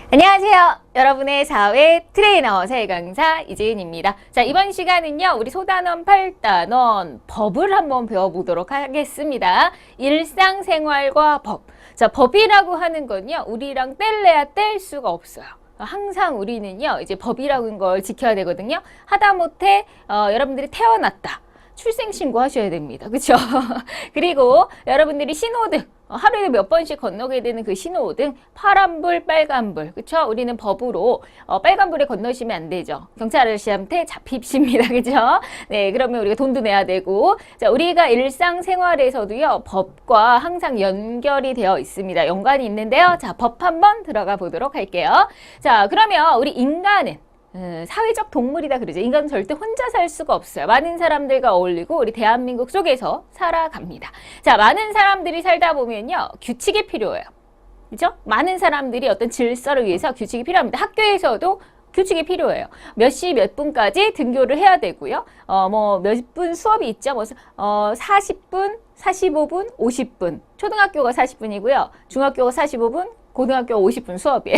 안녕하세요. 여러분의 사회 트레이너 사회강사 이재은입니다. 자, 이번 시간은요, 우리 소단원 8단원 법을 한번 배워보도록 하겠습니다. 일상생활과 법. 자, 법이라고 하는 건요, 우리랑 뗄래야 뗄 수가 없어요. 항상 우리는요, 이제 법이라고 하는 걸 지켜야 되거든요. 하다못해 여러분들이 태어났다. 출생신고 하셔야 됩니다. 그렇죠? 그리고 여러분들이 신호등 하루에 몇 번씩 건너게 되는 그 신호등 파란불, 빨간불. 그렇죠? 우리는 법으로 빨간불에 건너시면 안 되죠. 경찰 아저씨한테 잡힙니다. 그렇죠? 네, 그러면 우리가 돈도 내야 되고. 자, 우리가 일상생활에서도요. 법과 항상 연결이 되어 있습니다. 연관이 있는데요. 자, 법 한번 들어가 보도록 할게요. 자, 그러면 우리 인간은 사회적 동물이다 그러죠. 인간은 절대 혼자 살 수가 없어요. 많은 사람들과 어울리고 우리 대한민국 속에서 살아갑니다. 자, 많은 사람들이 살다 보면요. 규칙이 필요해요. 그죠? 많은 사람들이 어떤 질서를 위해서 규칙이 필요합니다. 학교에서도 규칙이 필요해요. 몇 시 몇 분까지 등교를 해야 되고요. 뭐 몇 분 수업이 있죠. 40분, 45분, 50분. 초등학교가 40분이고요. 중학교가 45분, 고등학교 50분 수업이에요.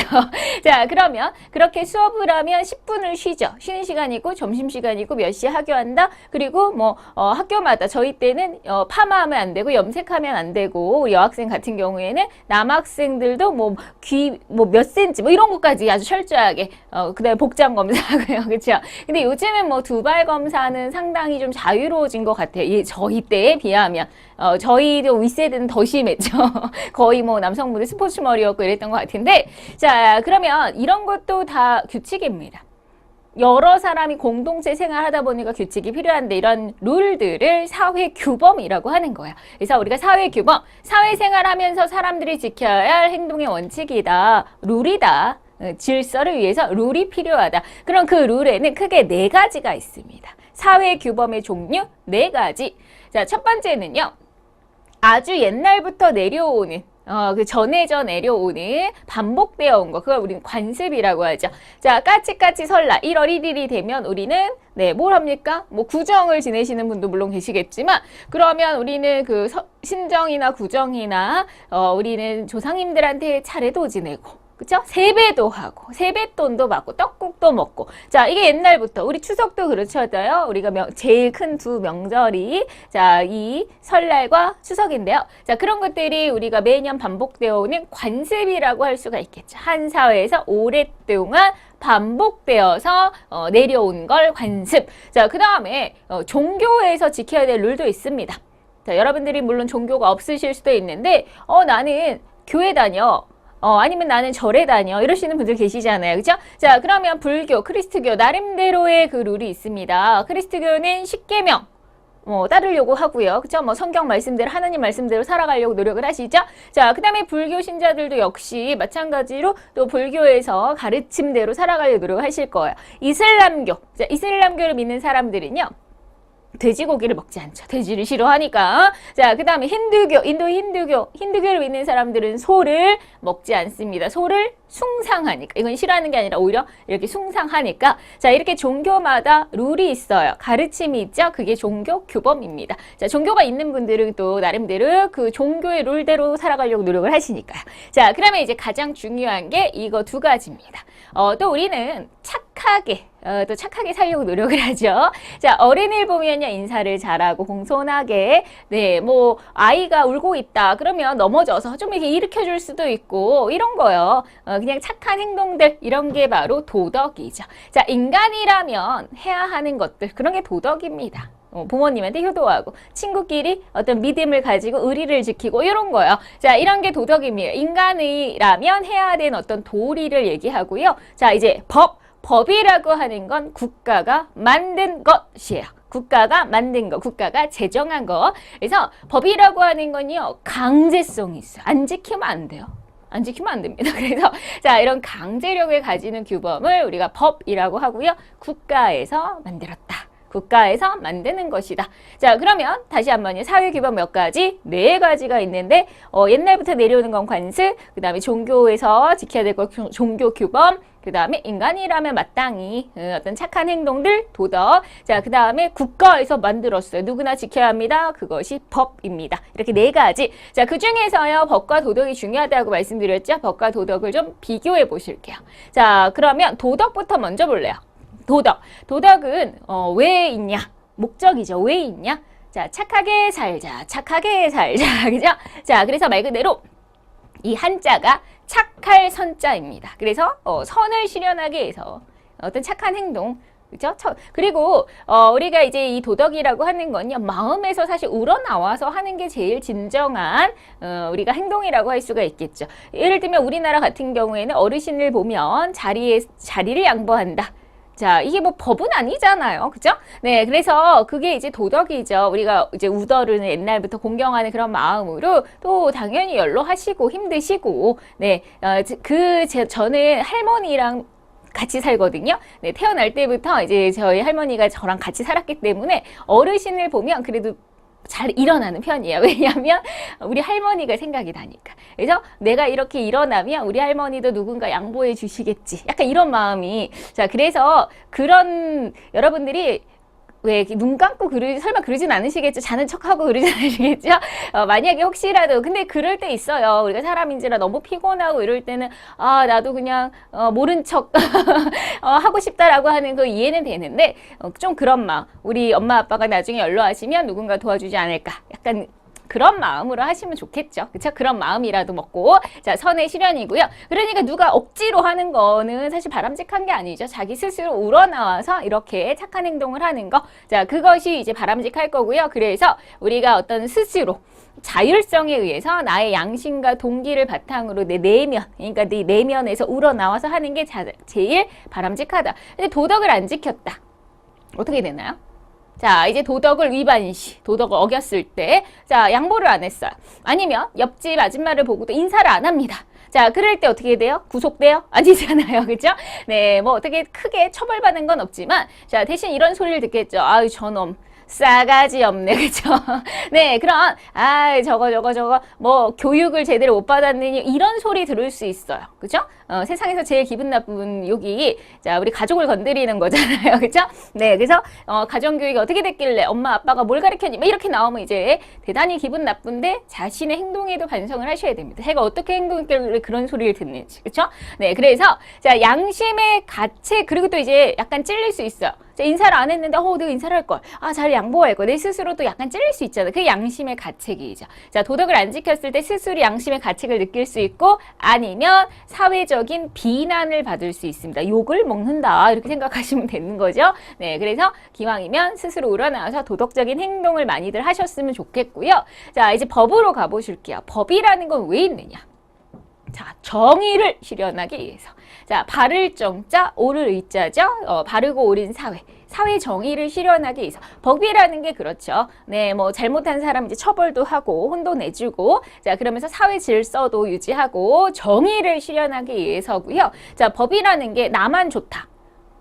자, 그러면 그렇게 수업을 하면 10분을 쉬죠. 쉬는 시간이 있고 점심시간이 있고 몇 시에 학교한다. 그리고 학교마다 저희 때는 파마하면 안 되고 염색하면 안 되고 우리 여학생 같은 경우에는 남학생들도 귀 몇 센치 이런 것까지 아주 철저하게 그다음에 복장 검사하고요. 그렇죠? 근데 요즘은 두발 검사는 상당히 좀 자유로워진 것 같아요. 저희 때에 비하면 저희도 윗세대는 더 심했죠. 거의 남성분들 스포츠 머리였고 이랬던 것 같은데, 자, 그러면 이런 것도 다 규칙입니다. 여러 사람이 공동체 생활하다 보니까 규칙이 필요한데 이런 룰들을 사회규범이라고 하는 거야. 그래서 우리가 사회규범, 사회생활하면서 사람들이 지켜야 할 행동의 원칙이다, 룰이다. 질서를 위해서 룰이 필요하다. 그럼 그 룰에는 크게 4가지가 있습니다. 사회규범의 종류 4가지. 자, 첫 번째는요. 아주 옛날부터 내려오는 전해져 내려오는 반복되어 온 거. 그걸 우리는 관습이라고 하죠. 자, 까치까치 설날 1월 1일이 되면 우리는 뭘 합니까? 구정을 지내시는 분도 물론 계시겠지만 그러면 우리는 신정이나 구정이나 우리는 조상님들한테 차례도 지내고 그쵸? 세배도 하고, 세뱃돈도 받고, 떡국도 먹고. 자, 이게 옛날부터. 우리 추석도 그렇잖아요. 우리가 제일 큰 두 명절이, 자, 이 설날과 추석인데요. 자, 그런 것들이 우리가 매년 반복되어 오는 관습이라고 할 수가 있겠죠. 한 사회에서 오랫동안 반복되어서 내려온 걸 관습. 자, 그 다음에 종교에서 지켜야 될 룰도 있습니다. 자, 여러분들이 물론 종교가 없으실 수도 있는데, 나는 교회 다녀. 아니면 나는 절에 다녀. 이러시는 분들 계시잖아요. 그죠? 자, 그러면 불교, 크리스트교, 나름대로의 그 룰이 있습니다. 크리스트교는 10계명. 따르려고 하고요. 그쵸? 성경 말씀대로, 하나님 말씀대로 살아가려고 노력을 하시죠? 자, 그 다음에 불교 신자들도 역시 마찬가지로 또 불교에서 가르침대로 살아가려고 노력을 하실 거예요. 이슬람교. 자, 이슬람교를 믿는 사람들은요. 돼지고기를 먹지 않죠. 돼지를 싫어하니까. 자, 그 다음에 힌두교, 힌두교를 믿는 사람들은 소를 먹지 않습니다. 소를 숭상하니까. 이건 싫어하는 게 아니라 오히려 이렇게 숭상하니까. 자, 이렇게 종교마다 룰이 있어요. 가르침이 있죠. 그게 종교 규범입니다. 자, 종교가 있는 분들은 또 나름대로 그 종교의 룰대로 살아가려고 노력을 하시니까요. 자, 그러면 이제 가장 중요한 게 이거 2가지입니다. 또 우리는 착하게 살려고 노력을 하죠. 자, 어린이를 보면요, 인사를 잘하고 공손하게, 아이가 울고 있다. 그러면 넘어져서 좀 이렇게 일으켜줄 수도 있고, 이런 거요. 그냥 착한 행동들, 이런 게 바로 도덕이죠. 자, 인간이라면 해야 하는 것들, 그런 게 도덕입니다. 부모님한테 효도하고 친구끼리 어떤 믿음을 가지고 의리를 지키고 이런 거요. 자, 이런 게 도덕입니다. 인간이라면 해야 되는 어떤 도리를 얘기하고요. 자, 이제 법이라고 하는 건 국가가 만든 것이에요. 국가가 만든 거, 국가가 제정한 거. 그래서 법이라고 하는 건요, 강제성이 있어요. 안 지키면 안 돼요. 안 지키면 안 됩니다. 그래서 자, 이런 강제력을 가지는 규범을 우리가 법이라고 하고요. 국가에서 만들었다. 국가에서 만드는 것이다. 자, 그러면 다시 한번요. 사회규범 몇 가지? 4가지가 있는데 옛날부터 내려오는 건 관습, 그 다음에 종교에서 지켜야 될 것 종교규범, 그 다음에 인간이라면 마땅히 어떤 착한 행동들, 도덕. 자, 그 다음에 국가에서 만들었어요. 누구나 지켜야 합니다. 그것이 법입니다. 이렇게 네 가지. 자, 그 중에서요, 법과 도덕이 중요하다고 말씀드렸죠. 법과 도덕을 좀 비교해 보실게요. 자, 그러면 도덕부터 먼저 볼래요. 도덕. 도덕은 왜 있냐? 목적이죠. 왜 있냐? 자, 착하게 살자. 착하게 살자. 그죠? 자, 그래서 말 그대로 이 한자가 착할 선자입니다. 그래서 선을 실현하기 위해서 어떤 착한 행동, 그죠? 그리고 우리가 이제 이 도덕이라고 하는 건요, 마음에서 사실 우러나와서 하는 게 제일 진정한 우리가 행동이라고 할 수가 있겠죠. 예를 들면 우리나라 같은 경우에는 어르신을 보면 자리를 양보한다. 자, 이게 뭐 법은 아니잖아요. 그죠? 네, 그래서 그게 이제 도덕이죠. 우리가 이제 우더르는 옛날부터 공경하는 그런 마음으로 또 당연히 연로하시고 힘드시고, 네, 저는 할머니랑 같이 살거든요. 네, 태어날 때부터 이제 저희 할머니가 저랑 같이 살았기 때문에 어르신을 보면 그래도 잘 일어나는 편이에요. 왜냐하면 우리 할머니가 생각이 나니까. 그래서 내가 이렇게 일어나면 우리 할머니도 누군가 양보해 주시겠지. 약간 이런 마음이. 자, 그래서 그런 여러분들이 왜 눈 감고 설마 그러진 않으시겠죠? 자는 척하고 그러진 않으시겠죠? 만약에 혹시라도 근데 그럴 때 있어요. 우리가 사람인지라 너무 피곤하고 이럴 때는 나도 그냥 모른 척 하고 싶다라고 하는 거 이해는 되는데 좀 그런 마음. 우리 엄마 아빠가 나중에 연로하시면 누군가 도와주지 않을까? 약간 그런 마음으로 하시면 좋겠죠. 그쵸? 그런 마음이라도 먹고. 자, 선의 실현이고요. 그러니까 누가 억지로 하는 거는 사실 바람직한 게 아니죠. 자기 스스로 우러나와서 이렇게 착한 행동을 하는 거. 자, 그것이 이제 바람직할 거고요. 그래서 우리가 어떤 스스로 자율성에 의해서 나의 양심과 동기를 바탕으로 내 내면, 그러니까 내 내면에서 우러나와서 하는 게 제일 바람직하다. 근데 도덕을 안 지켰다. 어떻게 되나요? 자, 이제 도덕을 위반시, 도덕을 어겼을 때, 자, 양보를 안 했어요. 아니면 옆집 아줌마를 보고도 인사를 안 합니다. 자, 그럴 때 어떻게 돼요? 구속돼요? 아니잖아요. 그죠? 네, 뭐 어떻게 크게 처벌받는 건 없지만, 자, 대신 이런 소리를 듣겠죠. 아유, 저놈. 싸가지 없네. 그죠? 네, 그런, 저거, 뭐, 교육을 제대로 못 받았느니, 이런 소리 들을 수 있어요. 그죠? 세상에서 제일 기분 나쁜 욕이, 자, 우리 가족을 건드리는 거잖아요. 그죠? 네, 그래서, 가정교육이 어떻게 됐길래 엄마, 아빠가 뭘 가르쳤니? 막 이렇게 나오면 이제 대단히 기분 나쁜데 자신의 행동에도 반성을 하셔야 됩니다. 제가 어떻게 행동했길래 그런 소리를 듣는지. 그죠? 네, 그래서, 자, 양심의 가책, 그리고 또 이제 약간 찔릴 수 있어요. 인사를 안 했는데 내가 인사를 할 걸. 잘 양보할 걸. 내 스스로도 약간 찔릴 수 있잖아요. 그게 양심의 가책이죠. 자, 도덕을 안 지켰을 때 스스로 양심의 가책을 느낄 수 있고 아니면 사회적인 비난을 받을 수 있습니다. 욕을 먹는다. 이렇게 생각하시면 되는 거죠. 네, 그래서 기왕이면 스스로 우러나와서 도덕적인 행동을 많이들 하셨으면 좋겠고요. 자, 이제 법으로 가보실게요. 법이라는 건 왜 있느냐? 자, 정의를 실현하기 위해서. 자, 바를 정자, 옳을 의자죠. 바르고 옳은 사회. 사회 정의를 실현하기 위해서. 법이라는 게 그렇죠. 네, 뭐 잘못한 사람 이제 처벌도 하고 혼도 내주고, 자, 그러면서 사회 질서도 유지하고 정의를 실현하기 위해서고요. 자, 법이라는 게 나만 좋다.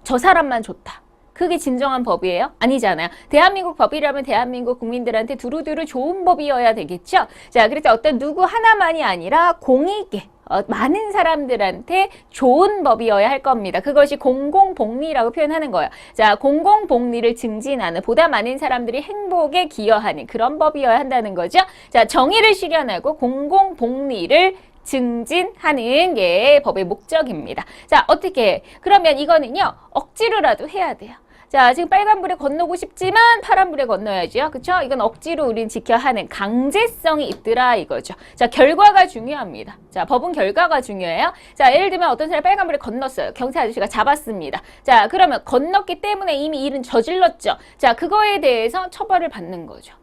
저 사람만 좋다. 그게 진정한 법이에요? 아니잖아요. 대한민국 법이라면 대한민국 국민들한테 두루두루 좋은 법이어야 되겠죠? 자, 그래서 어떤 누구 하나만이 아니라 공익에 많은 사람들한테 좋은 법이어야 할 겁니다. 그것이 공공복리라고 표현하는 거예요. 자, 공공복리를 증진하는 보다 많은 사람들이 행복에 기여하는 그런 법이어야 한다는 거죠. 자, 정의를 실현하고 공공복리를 증진하는 게 법의 목적입니다. 자, 어떻게? 그러면 이거는요, 억지로라도 해야 돼요. 자, 지금 빨간불에 건너고 싶지만 파란불에 건너야죠. 그쵸? 이건 억지로 우린 지켜야 하는 강제성이 있더라 이거죠. 자, 결과가 중요합니다. 자, 법은 결과가 중요해요. 자, 예를 들면 어떤 사람이 빨간불에 건넜어요. 경찰 아저씨가 잡았습니다. 자, 그러면 건넜기 때문에 이미 일은 저질렀죠. 자, 그거에 대해서 처벌을 받는 거죠.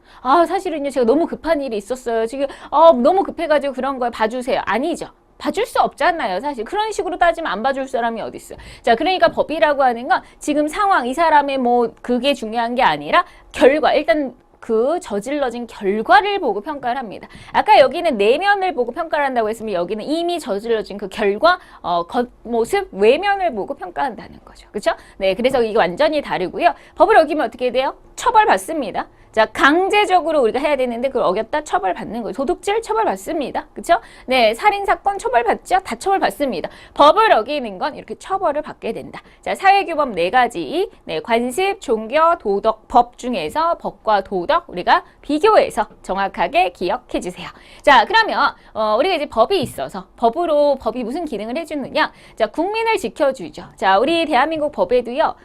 사실은요, 제가 너무 급한 일이 있었어요. 지금, 너무 급해가지고 그런 걸 봐주세요. 아니죠. 봐줄 수 없잖아요. 사실 그런 식으로 따지면 안 봐줄 사람이 어디 있어요. 자, 그러니까 법이라고 하는 건 지금 상황, 이 사람의 뭐 그게 중요한 게 아니라 결과, 일단 그 저질러진 결과를 보고 평가를 합니다. 아까 여기는 내면을 보고 평가를 한다고 했으면 여기는 이미 저질러진 그 결과, 겉모습, 외면을 보고 평가한다는 거죠. 그렇죠? 네, 그래서 이게 완전히 다르고요. 법을 어기면 어떻게 돼요? 처벌받습니다. 자, 강제적으로 우리가 해야 되는데 그걸 어겼다 처벌받는 거예요. 도둑질 처벌받습니다. 그렇죠? 네, 살인사건 처벌받죠? 다 처벌받습니다. 법을 어기는 건 이렇게 처벌을 받게 된다. 자, 사회규범 4가지, 네, 관습, 종교, 도덕, 법 중에서 법과 도덕 우리가 비교해서 정확하게 기억해 주세요. 자, 그러면 우리가 이제 법이 있어서 법이 무슨 기능을 해주느냐? 자, 국민을 지켜주죠. 자, 우리 대한민국 법에도요,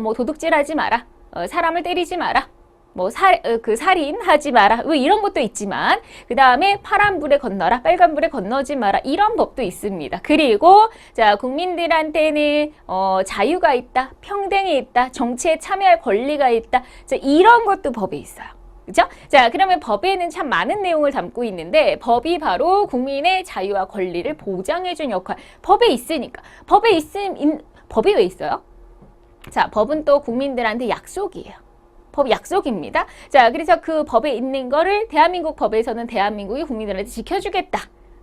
뭐 도둑질하지 마라, 사람을 때리지 마라. 뭐 살인하지 마라 뭐 이런 것도 있지만 그 다음에 파란불에 건너라 빨간불에 건너지 마라 이런 법도 있습니다. 그리고 자 국민들한테는 자유가 있다 평등이 있다 정치에 참여할 권리가 있다 자 이런 것도 법에 있어요. 그죠? 자 그러면 법에는 참 많은 내용을 담고 있는데 법이 바로 국민의 자유와 권리를 보장해준 역할 법에 있으니까 법이 왜 있어요? 자 법은 또 국민들한테 약속이에요. 법 약속입니다. 자, 그래서 그 법에 있는 거를 대한민국 법에서는 대한민국이 국민들한테 지켜주겠다.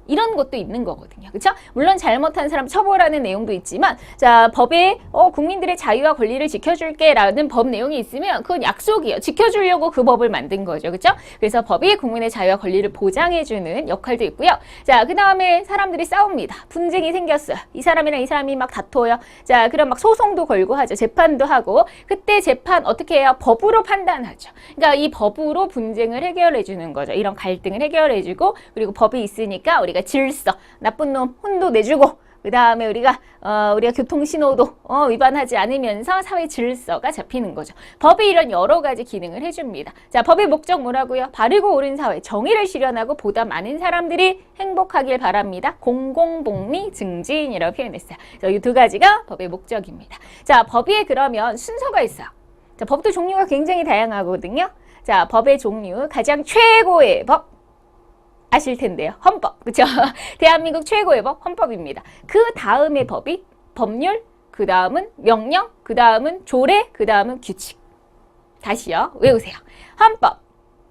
이런 것도 있는 거거든요. 그렇죠? 물론 잘못한 사람 처벌하는 내용도 있지만 자, 법에 국민들의 자유와 권리를 지켜줄게라는 법 내용이 있으면 그건 약속이에요. 지켜주려고 그 법을 만든 거죠. 그렇죠? 그래서 법이 국민의 자유와 권리를 보장해주는 역할도 있고요. 자, 그다음에 사람들이 싸웁니다. 분쟁이 생겼어요. 이 사람이랑 이 사람이 막 다퉈요. 자, 그럼 막 소송도 걸고 하죠. 재판도 하고 그때 재판 어떻게 해요? 법으로 판단하죠. 그러니까 이 법으로 분쟁을 해결해 주는 거죠. 이런 갈등을 해결해 주고 그리고 법이 있으니까 우리가 질서, 나쁜 놈 혼도 내주고 그 다음에 우리가 교통신호도 위반하지 않으면서 사회 질서가 잡히는 거죠. 법이 이런 여러 가지 기능을 해줍니다. 자, 법의 목적 뭐라고요? 바르고 옳은 사회, 정의를 실현하고 보다 많은 사람들이 행복하길 바랍니다. 공공복리 증진이라고 표현했어요. 이 두 가지가 법의 목적입니다. 자, 법에 그러면 순서가 있어요. 자, 법도 종류가 굉장히 다양하거든요. 자, 법의 종류, 가장 최고의 법. 아실 텐데요. 헌법. 그렇죠? 대한민국 최고의 법 헌법입니다. 그 다음의 법이 법률, 그 다음은 명령, 그 다음은 조례, 그 다음은 규칙. 다시요. 외우세요. 헌법,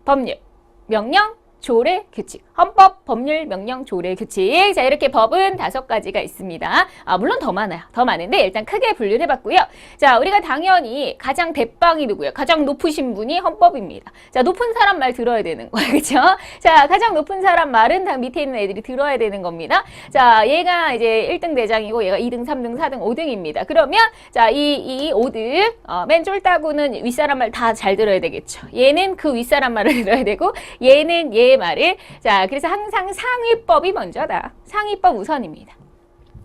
법률, 명령, 조례, 규칙. 헌법, 법률, 명령, 조례, 규칙. 자, 이렇게 법은 5가지가 있습니다. 물론 더 많아요. 더 많은데 일단 크게 분류를 해봤고요. 자, 우리가 당연히 가장 대빵이 누구예요? 가장 높으신 분이 헌법입니다. 자, 높은 사람 말 들어야 되는 거예요. 그렇죠? 자, 가장 높은 사람 말은 다 밑에 있는 애들이 들어야 되는 겁니다. 자, 얘가 이제 1등 대장이고 얘가 2등, 3등, 4등, 5등입니다. 그러면 자, 이 5등 맨 쫄따구는 윗사람 말 다 잘 들어야 되겠죠. 얘는 그 윗사람 말을 들어야 되고 얘는 얘 말을 자, 그래서 항상 상위법이 먼저다. 상위법 우선입니다.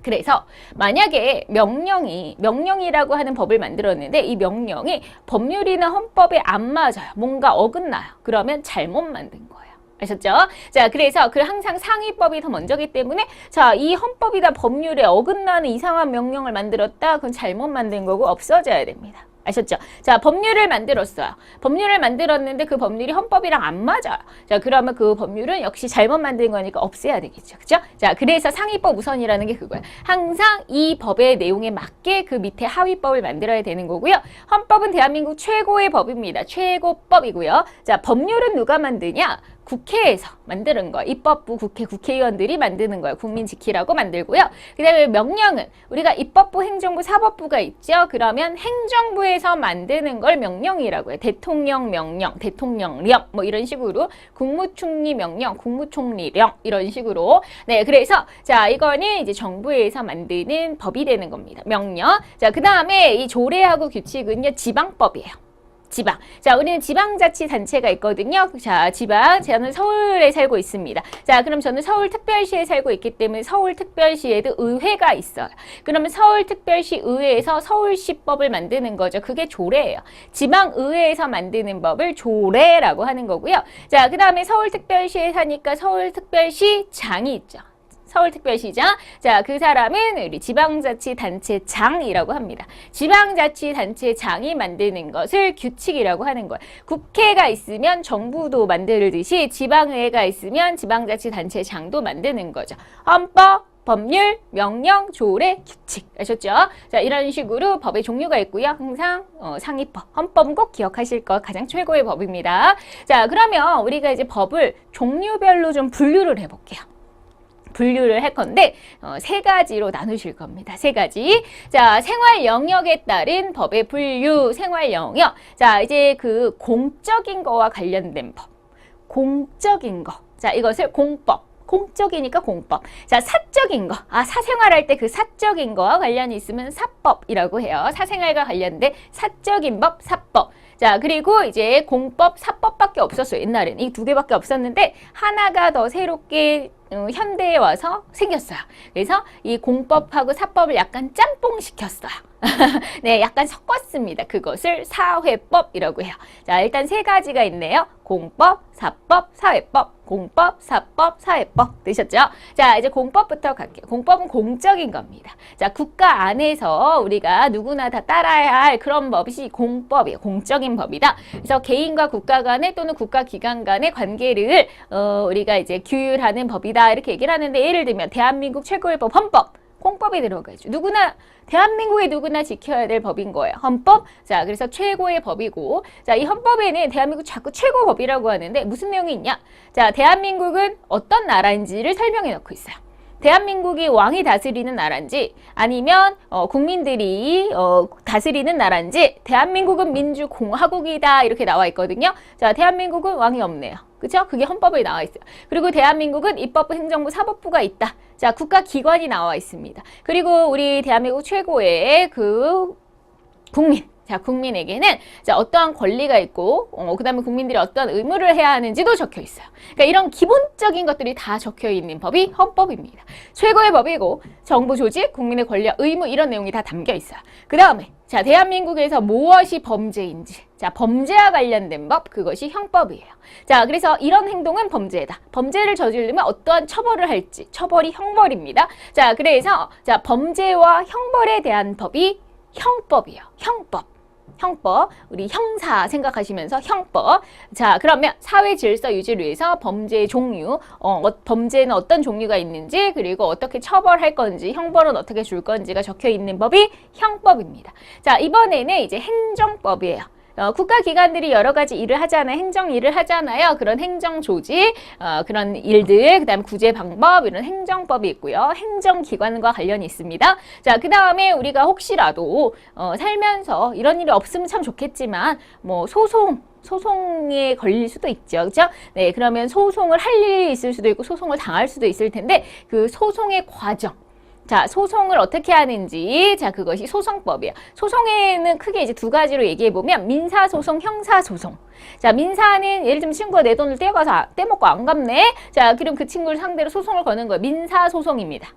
그래서 만약에 명령이라고 하는 법을 만들었는데 이 명령이 법률이나 헌법에 안 맞아요. 뭔가 어긋나요. 그러면 잘못 만든 거예요. 아셨죠? 자, 그래서 항상 상위법이 더 먼저기 때문에 자, 이 헌법이나 법률에 어긋나는 이상한 명령을 만들었다. 그건 잘못 만든 거고 없어져야 됩니다. 아셨죠? 자, 법률을 만들었어요. 법률을 만들었는데 그 법률이 헌법이랑 안 맞아요. 자, 그러면 그 법률은 역시 잘못 만든 거니까 없애야 되겠죠. 그죠? 자, 그래서 상위법 우선이라는 게 그거예요. 항상 이 법의 내용에 맞게 그 밑에 하위법을 만들어야 되는 거고요. 헌법은 대한민국 최고의 법입니다. 최고법이고요. 자, 법률은 누가 만드냐? 국회에서 만드는 거예요. 입법부 국회의원들이 만드는 거예요. 국민 지키라고 만들고요. 그 다음에 명령은 우리가 입법부, 행정부, 사법부가 있죠. 그러면 행정부에서 만드는 걸 명령이라고 해요. 대통령 명령, 대통령령 뭐 이런 식으로 국무총리 명령, 국무총리령 이런 식으로 네, 그래서 자 이거는 이제 정부에서 만드는 법이 되는 겁니다. 명령. 자, 그 다음에 이 조례하고 규칙은요 지방법이에요. 지방. 자, 우리는 지방자치단체가 있거든요. 자, 지방. 저는 서울에 살고 있습니다. 자, 그럼 저는 서울특별시에 살고 있기 때문에 서울특별시에도 의회가 있어요. 그러면 서울특별시 의회에서 서울시법을 만드는 거죠. 그게 조례예요. 지방의회에서 만드는 법을 조례라고 하는 거고요. 자, 그 다음에 서울특별시에 사니까 서울특별시장이 있죠. 서울특별시장. 자, 그 사람은 우리 지방자치단체장이라고 합니다. 지방자치단체장이 만드는 것을 규칙이라고 하는 거예요. 국회가 있으면 정부도 만들듯이 지방의회가 있으면 지방자치단체장도 만드는 거죠. 헌법, 법률, 명령, 조례, 규칙. 아셨죠? 자, 이런 식으로 법의 종류가 있고요. 항상 상위법, 헌법은 꼭 기억하실 것 가장 최고의 법입니다. 자, 그러면 우리가 이제 법을 종류별로 좀 분류를 해볼게요. 분류를 할 건데 세 가지로 나누실 겁니다. 세 가지. 자, 생활 영역에 따른 법의 분류, 생활 영역. 자, 이제 그 공적인 거와 관련된 법. 공적인 거. 자, 이것을 공법. 공적이니까 공법. 자, 사적인 거. 사생활할 때 그 사적인 거와 관련이 있으면 사법이라고 해요. 사생활과 관련된 사적인 법, 사법. 자, 그리고 이제 공법, 사법밖에 없었어요. 옛날엔 이 두 개밖에 없었는데 하나가 더 새롭게 현대에 와서 생겼어요. 그래서 이 공법하고 사법을 약간 짬뽕 시켰어요. 네, 약간 섞었습니다. 그것을 사회법이라고 해요. 자, 일단 세 가지가 있네요. 공법, 사법, 사회법. 공법, 사법, 사회법 되셨죠? 자, 이제 공법부터 갈게요. 공법은 공적인 겁니다. 자, 국가 안에서 우리가 누구나 다 따라야 할 그런 법이 공법이에요. 공적인 법이다. 그래서 개인과 국가 간의 또는 국가 기관 간의 관계를 우리가 이제 규율하는 법이다. 이렇게 얘기를 하는데 예를 들면 대한민국 최고의 법 헌법. 공법에 들어가죠. 누구나 대한민국에 누구나 지켜야 될 법인 거예요. 헌법. 자, 그래서 최고의 법이고, 자, 이 헌법에는 대한민국 자꾸 최고법이라고 하는데 무슨 내용이 있냐? 자, 대한민국은 어떤 나라인지를 설명해 놓고 있어요. 대한민국이 왕이 다스리는 나라인지 아니면 국민들이 다스리는 나라인지 대한민국은 민주공화국이다 이렇게 나와 있거든요. 자, 대한민국은 왕이 없네요. 그쵸? 그게 헌법에 나와 있어요. 그리고 대한민국은 입법부, 행정부, 사법부가 있다. 자, 국가기관이 나와 있습니다. 그리고 우리 대한민국 최고의 그 국민. 자, 국민에게는 자, 어떠한 권리가 있고 그 다음에 국민들이 어떠한 의무를 해야 하는지도 적혀 있어요. 그러니까 이런 기본적인 것들이 다 적혀 있는 법이 헌법입니다. 최고의 법이고 정부 조직, 국민의 권리와 의무 이런 내용이 다 담겨 있어요. 그 다음에 자, 대한민국에서 무엇이 범죄인지 자, 범죄와 관련된 법 그것이 형법이에요. 자, 그래서 이런 행동은 범죄다. 범죄를 저지르면 어떠한 처벌을 할지 처벌이 형벌입니다. 자, 그래서 자, 범죄와 형벌에 대한 법이 형법이에요. 형법. 형법, 우리 형사 생각하시면서 형법. 자, 그러면 사회 질서 유지를 위해서 범죄의 종류, 범죄는 어떤 종류가 있는지, 그리고 어떻게 처벌할 건지, 형벌은 어떻게 줄 건지가 적혀 있는 법이 형법입니다. 자, 이번에는 이제 행정법이에요. 국가기관들이 여러 가지 일을 하잖아요. 행정 일을 하잖아요. 그런 행정 조직, 그런 일들, 그 다음에 구제 방법, 이런 행정법이 있고요. 행정기관과 관련이 있습니다. 자, 그 다음에 우리가 혹시라도, 살면서 이런 일이 없으면 참 좋겠지만, 뭐, 소송에 걸릴 수도 있죠. 그죠? 네, 그러면 소송을 할 일이 있을 수도 있고, 소송을 당할 수도 있을 텐데, 그 소송의 과정. 자, 소송을 어떻게 하는지, 자, 그것이 소송법이에요. 소송에는 크게 이제 두 가지로 얘기해보면, 민사소송, 형사소송. 자, 민사는 예를 들면 친구가 내 돈을 떼먹고 안 갚네? 자, 그럼 그 친구를 상대로 소송을 거는 거예요. 민사소송입니다.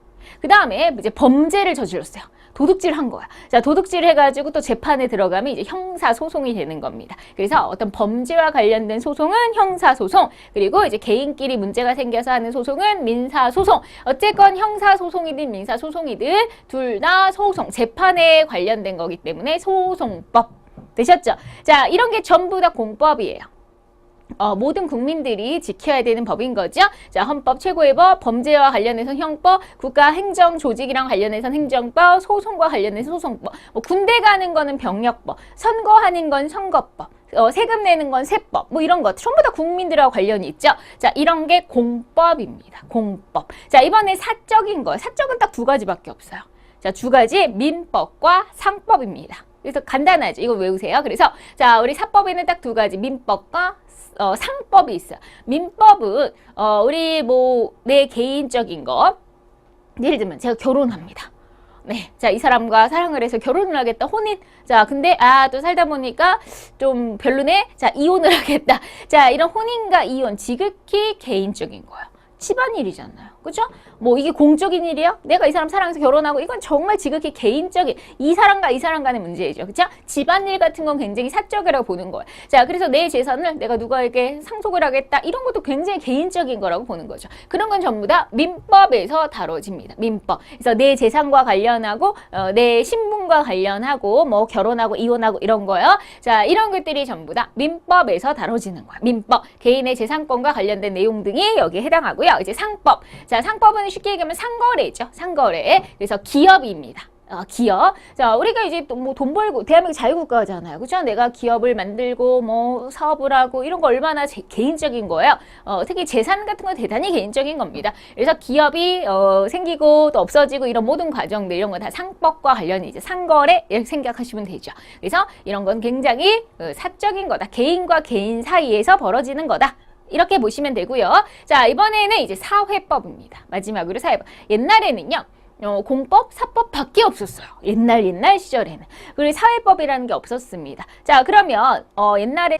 그 다음에 이제 범죄를 저질렀어요. 도둑질 한 거야. 자, 도둑질 해가지고 또 재판에 들어가면 이제 형사소송이 되는 겁니다. 그래서 어떤 범죄와 관련된 소송은 형사소송, 그리고 이제 개인끼리 문제가 생겨서 하는 소송은 민사소송. 어쨌건 형사소송이든 민사소송이든 둘 다 소송, 재판에 관련된 거기 때문에 소송법. 되셨죠? 자, 이런 게 전부 다 공법이에요. 모든 국민들이 지켜야 되는 법인 거죠. 자, 헌법, 최고의 법, 범죄와 관련해서 형법, 국가 행정 조직이랑 관련해서 행정법, 소송과 관련해서 소송법, 군대 가는 거는 병력법, 선거하는 건 선거법, 세금 내는 건 세법, 뭐 이런 것 전부 다 국민들하고 관련이 있죠. 자, 이런 게 공법입니다. 공법. 자, 이번에 사적인 거, 사적은 딱 두 가지밖에 없어요. 자, 두 가지 민법과 상법입니다. 그래서 간단하죠. 이거 외우세요. 그래서 자, 우리 사법에는 딱 두 가지 민법과 상법이 있어요. 민법은 우리 뭐 내 개인적인 것, 예를 들면 제가 결혼합니다. 네, 자, 이 사람과 사랑을 해서 결혼을 하겠다. 혼인. 자, 근데 또 살다 보니까 좀 별로네. 자, 이혼을 하겠다. 자, 이런 혼인과 이혼 지극히 개인적인 거예요. 집안일이잖아요. 그죠? 뭐 이게 공적인 일이야? 내가 이 사람 사랑해서 결혼하고 이건 정말 지극히 개인적인 이 사람과 이 사람 간의 문제이죠. 그죠? 집안일 같은 건 굉장히 사적이라고 보는 거예요. 자, 그래서 내 재산을 내가 누구에게 상속을 하겠다. 이런 것도 굉장히 개인적인 거라고 보는 거죠. 그런 건 전부 다 민법에서 다뤄집니다. 민법. 그래서 내 재산과 관련하고 내 신분과 관련하고 뭐 결혼하고 이혼하고 이런 거요. 자, 이런 것들이 전부 다 민법에서 다뤄지는 거예요. 민법. 개인의 재산권과 관련된 내용 등이 여기에 해당하고요. 있고요. 이제 상법. 자, 상법은 쉽게 얘기하면 상거래죠. 상거래. 그래서 기업입니다. 기업. 자, 우리가 이제 또 뭐 돈 벌고, 대한민국 자유국가잖아요. 그죠? 내가 기업을 만들고, 뭐, 사업을 하고, 이런 거 얼마나 개인적인 거예요. 특히 재산 같은 건 대단히 개인적인 겁니다. 그래서 기업이, 생기고 또 없어지고 이런 모든 과정들, 이런 거 다 상법과 관련이 이제 상거래, 이렇게 생각하시면 되죠. 그래서 이런 건 굉장히 사적인 거다. 개인과 개인 사이에서 벌어지는 거다. 이렇게 보시면 되고요. 자, 이번에는 이제 사회법입니다. 마지막으로 사회법. 옛날에는요. 공법, 사법밖에 없었어요. 옛날 시절에는. 그리고 사회법이라는 게 없었습니다. 자, 그러면 옛날에